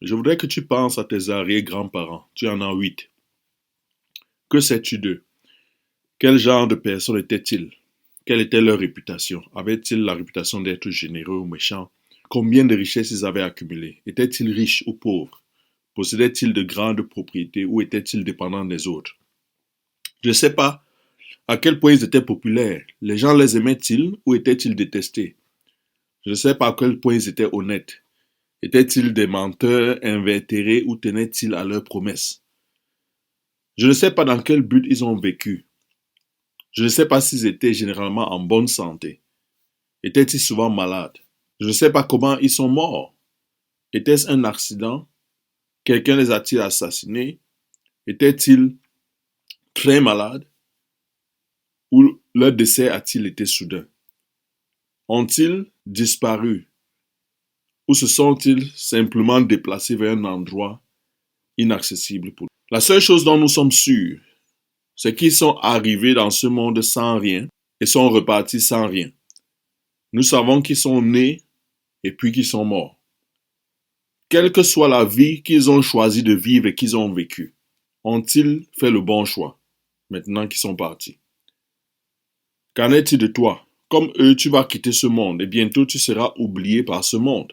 Je voudrais que tu penses à tes arrière-grands-parents. Tu en as 8. Que sais-tu d'eux? Quel genre de personnes étaient-ils? Quelle était leur réputation? Avaient-ils la réputation d'être généreux ou méchants? Combien de richesses ils avaient accumulées? Étaient-ils riches ou pauvres? Possédaient-ils de grandes propriétés ou étaient-ils dépendants des autres? Je ne sais pas à quel point ils étaient populaires. Les gens les aimaient-ils ou étaient-ils détestés? Je ne sais pas à quel point ils étaient honnêtes. Étaient-ils des menteurs invétérés ou tenaient-ils à leurs promesses? Je ne sais pas dans quel but ils ont vécu. Je ne sais pas s'ils étaient généralement en bonne santé. Étaient-ils souvent malades? Je ne sais pas comment ils sont morts. Était-ce un accident? Quelqu'un les a-t-il assassinés? Étaient-ils très malades? Ou leur décès a-t-il été soudain? Ont-ils disparu? Ou se sont-ils simplement déplacés vers un endroit inaccessible pour nous? La seule chose dont nous sommes sûrs, c'est qu'ils sont arrivés dans ce monde sans rien et sont repartis sans rien. Nous savons qu'ils sont nés et puis qu'ils sont morts. Quelle que soit la vie qu'ils ont choisi de vivre et qu'ils ont vécue, ont-ils fait le bon choix maintenant qu'ils sont partis? Qu'en est-il de toi? Comme eux, tu vas quitter ce monde et bientôt tu seras oublié par ce monde.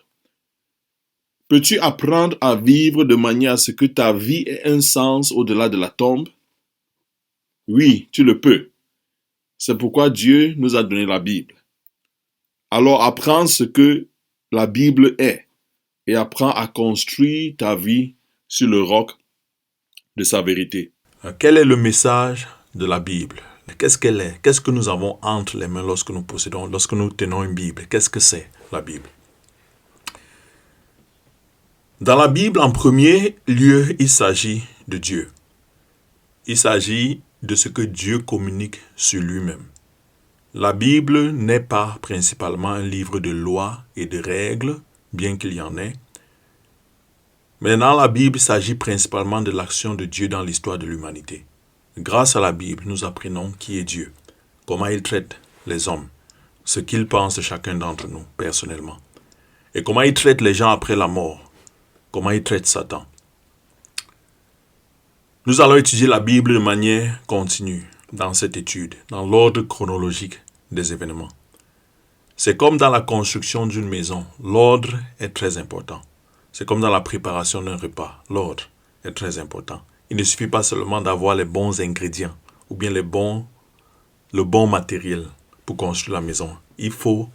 Peux-tu apprendre à vivre de manière à ce que ta vie ait un sens au-delà de la tombe? Oui, tu le peux. C'est pourquoi Dieu nous a donné la Bible. Alors apprends ce que la Bible est et apprends à construire ta vie sur le roc de sa vérité. Quel est le message de la Bible? Qu'est-ce qu'elle est? Qu'est-ce que nous avons entre les mains lorsque nous possédons, lorsque nous tenons une Bible? Qu'est-ce que c'est la Bible? Dans la Bible, en premier lieu, il s'agit de Dieu. Il s'agit de ce que Dieu communique sur lui-même. La Bible n'est pas principalement un livre de lois et de règles, bien qu'il y en ait. Mais dans la Bible, il s'agit principalement de l'action de Dieu dans l'histoire de l'humanité. Grâce à la Bible, nous apprenons qui est Dieu, comment il traite les hommes, ce qu'il pense de chacun d'entre nous personnellement, et comment il traite les gens après la mort, comment il traite Satan. Nous allons étudier la Bible de manière continue dans cette étude, dans l'ordre chronologique des événements. C'est comme dans la construction d'une maison, l'ordre est très important. C'est comme dans la préparation d'un repas, l'ordre est très important. Il ne suffit pas seulement d'avoir les bons ingrédients ou bien le bon matériel pour construire la maison. Il faut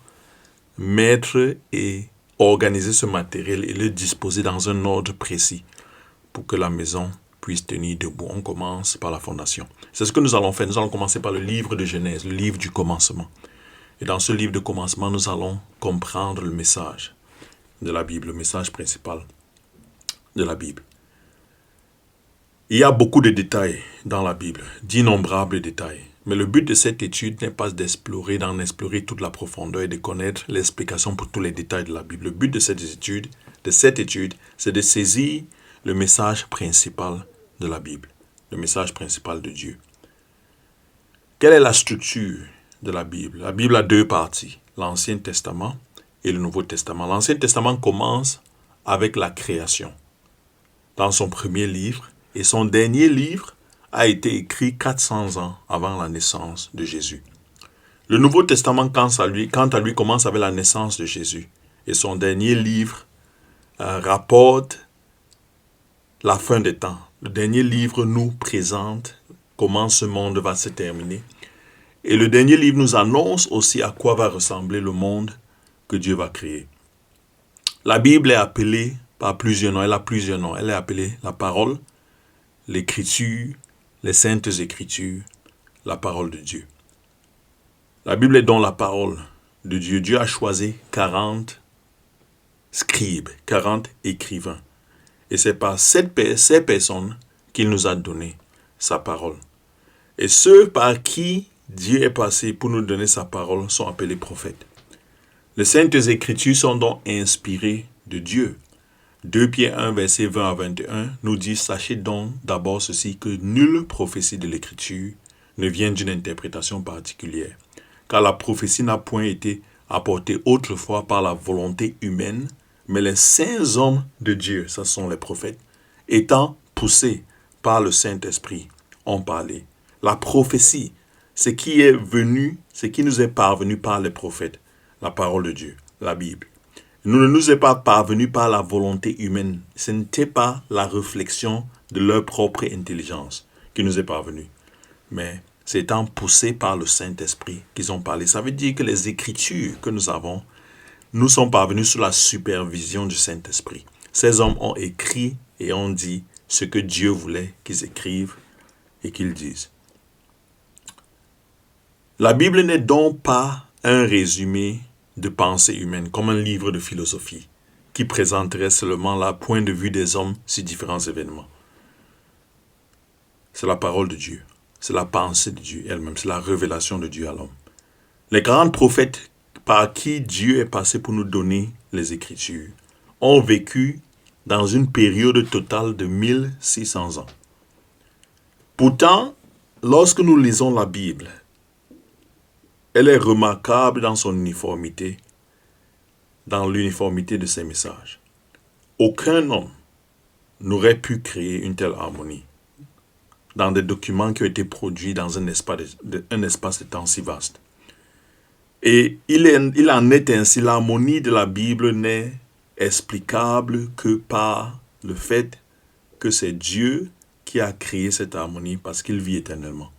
mettre et organiser ce matériel et le disposer dans un ordre précis pour que la maison puisse tenir debout. On commence par la fondation. C'est ce que nous allons faire. Nous allons commencer par le livre de Genèse, le livre du commencement. Et dans ce livre de commencement, nous allons comprendre le message de la Bible, le message principal de la Bible. Il y a beaucoup de détails dans la Bible, d'innombrables détails. Mais le but de cette étude n'est pas d'en explorer toute la profondeur et de connaître l'explication pour tous les détails de la Bible. Le but de cette étude, c'est de saisir le message principal de la Bible, le message principal de Dieu. Quelle est la structure de la Bible? La Bible a deux parties, l'Ancien Testament et le Nouveau Testament. L'Ancien Testament commence avec la création, dans son premier livre, et son dernier livre a été écrit 400 ans avant la naissance de Jésus. Le Nouveau Testament, quant à lui, commence avec la naissance de Jésus, et son dernier livre rapporte la fin des temps. Le dernier livre nous présente comment ce monde va se terminer. Et le dernier livre nous annonce aussi à quoi va ressembler le monde que Dieu va créer. La Bible est appelée par plusieurs noms. Elle a plusieurs noms. Elle est appelée la parole, l'écriture, les saintes écritures, la parole de Dieu. La Bible est donc la parole de Dieu. Dieu a choisi 40 scribes, 40 écrivains. Et c'est par ces personnes qu'il nous a donné sa parole. Et ceux par qui Dieu est passé pour nous donner sa parole sont appelés prophètes. Les saintes écritures sont donc inspirées de Dieu. 2 Pierre 1, verset 20 à 21 nous dit « Sachez donc d'abord ceci, que nulle prophétie de l'écriture ne vient d'une interprétation particulière, car la prophétie n'a point été apportée autrefois par la volonté humaine, Mais les saints hommes de Dieu, ce sont les prophètes, étant poussés par le Saint-Esprit, ont parlé. La prophétie, ce qui est venu, ce qui nous est parvenu par les prophètes, la parole de Dieu, la Bible. Ne nous est pas parvenu par la volonté humaine. Ce n'était pas la réflexion de leur propre intelligence qui nous est parvenue. Mais c'est étant poussés par le Saint-Esprit qu'ils ont parlé. Ça veut dire que les écritures que nous avons nous sont parvenus sous la supervision du Saint-Esprit. Ces hommes ont écrit et ont dit ce que Dieu voulait qu'ils écrivent et qu'ils disent. La Bible n'est donc pas un résumé de pensée humaine, comme un livre de philosophie, qui présenterait seulement le point de vue des hommes sur différents événements. C'est la parole de Dieu, c'est la pensée de Dieu elle-même, c'est la révélation de Dieu à l'homme. Les grands prophètes par qui Dieu est passé pour nous donner les Écritures ont vécu dans une période totale de 1600 ans. Pourtant, lorsque nous lisons la Bible, elle est remarquable dans son uniformité, dans l'uniformité de ses messages. Aucun homme n'aurait pu créer une telle harmonie dans des documents qui ont été produits dans un espace de temps si vaste. Et il en est ainsi, l'harmonie de la Bible n'est explicable que par le fait que c'est Dieu qui a créé cette harmonie parce qu'il vit éternellement.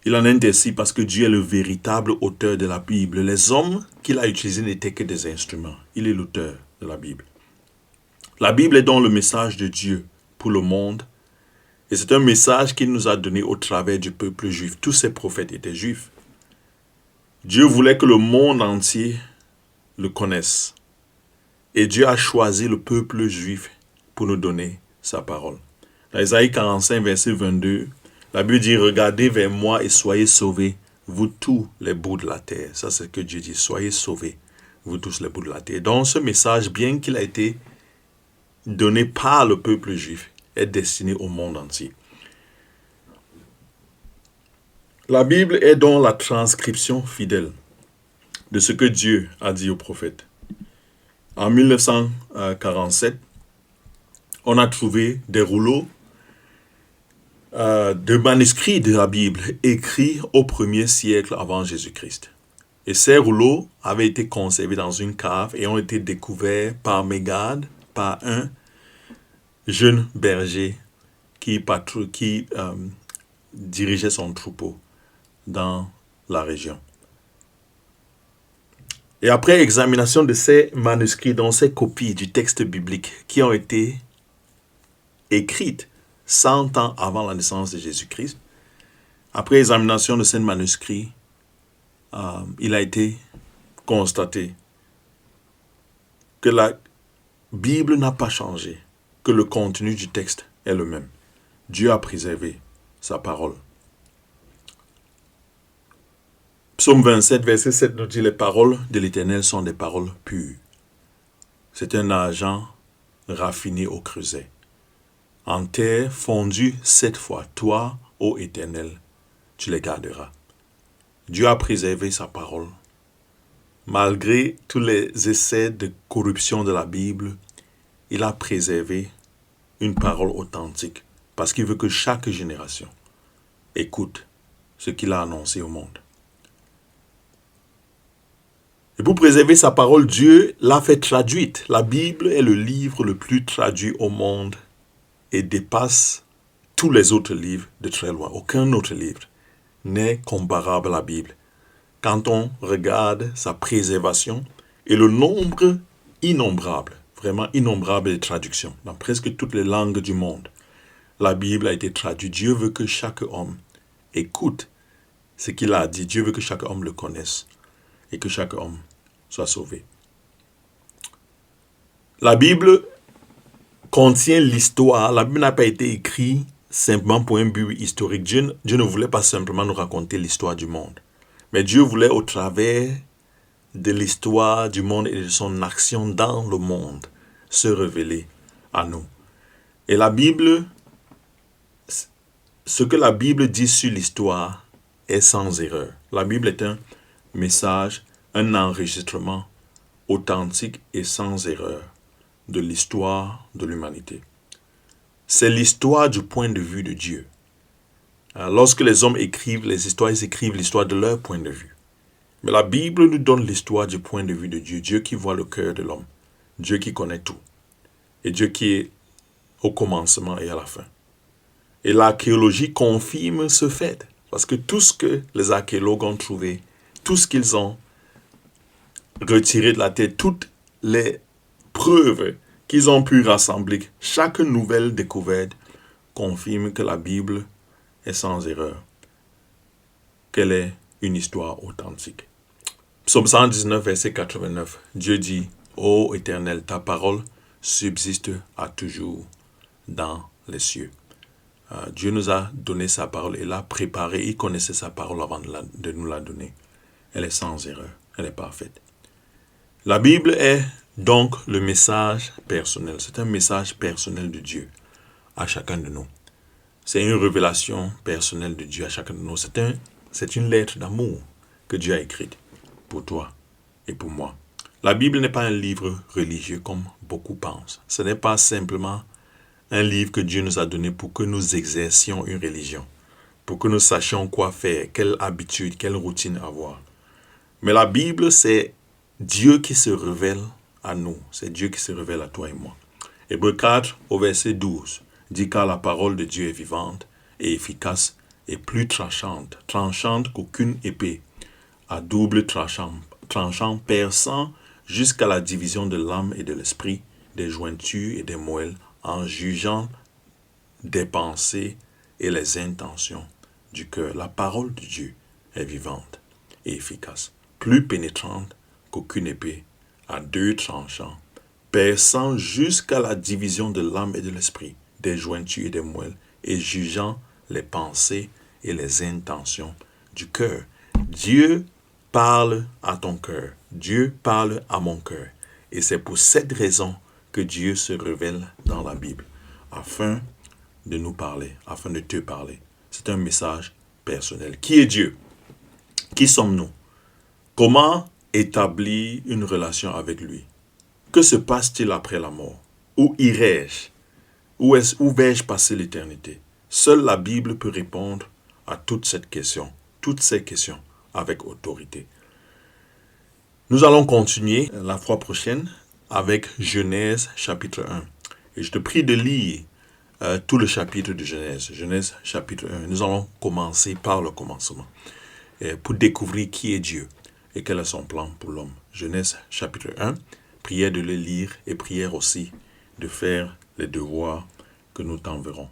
Il en est ainsi parce que Dieu est le véritable auteur de la Bible. Les hommes qu'il a utilisés n'étaient que des instruments. Il est l'auteur de la Bible. La Bible est donc le message de Dieu pour le monde. Et c'est un message qu'il nous a donné au travers du peuple juif. Tous ces prophètes étaient juifs. Dieu voulait que le monde entier le connaisse. Et Dieu a choisi le peuple juif pour nous donner sa parole. Dans Isaïe 45, verset 22, la Bible dit « Regardez vers moi et soyez sauvés, vous tous les bouts de la terre. » Ça, c'est ce que Dieu dit. « Soyez sauvés, vous tous les bouts de la terre. » Donc, ce message, bien qu'il a été donné par le peuple juif, est destiné au monde entier. La Bible est donc la transcription fidèle de ce que Dieu a dit aux prophètes. En 1947, on a trouvé des rouleaux de manuscrits de la Bible écrits au 1er siècle avant Jésus-Christ. Et ces rouleaux avaient été conservés dans une cave et ont été découverts par Mégade, par un jeune berger qui dirigeait son troupeau dans la région. Et après examination de ces manuscrits, dont ces copies du texte biblique qui ont été écrites 100 ans avant la naissance de Jésus-Christ, après examination de ces manuscrits, il a été constaté que la Bible n'a pas changé, que le contenu du texte est le même. Dieu a préservé sa parole. Psaume 27, verset 7 nous dit « Les paroles de l'Éternel sont des paroles pures. C'est un argent raffiné au creuset. En terre fondue 7 fois, toi, ô Éternel, tu les garderas. » Dieu a préservé sa parole. Malgré tous les essais de corruption de la Bible, il a préservé une parole authentique parce qu'il veut que chaque génération écoute ce qu'il a annoncé au monde. Et pour préserver sa parole, Dieu l'a fait traduite. La Bible est le livre le plus traduit au monde et dépasse tous les autres livres de très loin. Aucun autre livre n'est comparable à la Bible. Quand on regarde sa préservation et le nombre innombrable, vraiment innombrable de traductions dans presque toutes les langues du monde, la Bible a été traduite. Dieu veut que chaque homme écoute ce qu'il a dit. Dieu veut que chaque homme le connaisse et que chaque homme soit sauvé. La Bible contient l'histoire. La Bible n'a pas été écrite simplement pour un but historique. Dieu ne voulait pas simplement nous raconter l'histoire du monde. Mais Dieu voulait, au travers de l'histoire du monde et de son action dans le monde, se révéler à nous. Et la Bible, ce que la Bible dit sur l'histoire est sans erreur. La Bible est un message, un enregistrement authentique et sans erreur de l'histoire de l'humanité. C'est l'histoire du point de vue de Dieu. Lorsque les hommes écrivent les histoires, ils écrivent l'histoire de leur point de vue. Mais la Bible nous donne l'histoire du point de vue de Dieu, Dieu qui voit le cœur de l'homme, Dieu qui connaît tout, et Dieu qui est au commencement et à la fin. Et l'archéologie confirme ce fait, parce que tout ce que les archéologues ont trouvé, tout ce qu'ils ont retiré de la terre, toutes les preuves qu'ils ont pu rassembler, chaque nouvelle découverte confirme que la Bible est sans erreur, qu'elle est une histoire authentique. Psaume 119, verset 89, Dieu dit, « Ô Éternel, ta parole subsiste à toujours dans les cieux. » Dieu nous a donné sa parole et l'a préparée. Il connaissait sa parole avant de nous la donner. Elle est sans erreur, elle est parfaite. La Bible est donc le message personnel. C'est un message personnel de Dieu à chacun de nous. C'est une révélation personnelle de Dieu à chacun de nous. C'est une lettre d'amour que Dieu a écrite pour toi et pour moi. La Bible n'est pas un livre religieux comme beaucoup pensent. Ce n'est pas simplement un livre que Dieu nous a donné pour que nous exercions une religion, pour que nous sachions quoi faire, quelle habitude, quelle routine avoir. Mais la Bible, c'est Dieu qui se révèle à nous. C'est Dieu qui se révèle à toi et moi. Hébreux 4, au verset 12, dit car la parole de Dieu est vivante et efficace et plus tranchante qu'aucune épée, à double tranchant, perçant jusqu'à la division de l'âme et de l'esprit, des jointures et des moelles, en jugeant des pensées et les intentions du cœur. La parole de Dieu est vivante et efficace, plus pénétrante qu'aucune épée, à deux tranchants, perçant jusqu'à la division de l'âme et de l'esprit, des jointures et des moelles, et jugeant les pensées et les intentions du cœur. Dieu parle à ton cœur. Dieu parle à mon cœur. Et c'est pour cette raison que Dieu se révèle dans la Bible, afin de nous parler, afin de te parler. C'est un message personnel. Qui est Dieu? Qui sommes-nous? Comment établir une relation avec lui? Que se passe-t-il après la mort? Où irai-je? Où vais-je passer l'éternité? Seule la Bible peut répondre à toutes ces questions avec autorité. Nous allons continuer la fois prochaine avec Genèse chapitre 1. Et je te prie de lire tout le chapitre de Genèse. Genèse chapitre 1. Nous allons commencer par le commencement pour découvrir qui est Dieu et quel est son plan pour l'homme. Genèse chapitre 1. Prière de le lire et prière aussi de faire les devoirs que nous t'enverrons.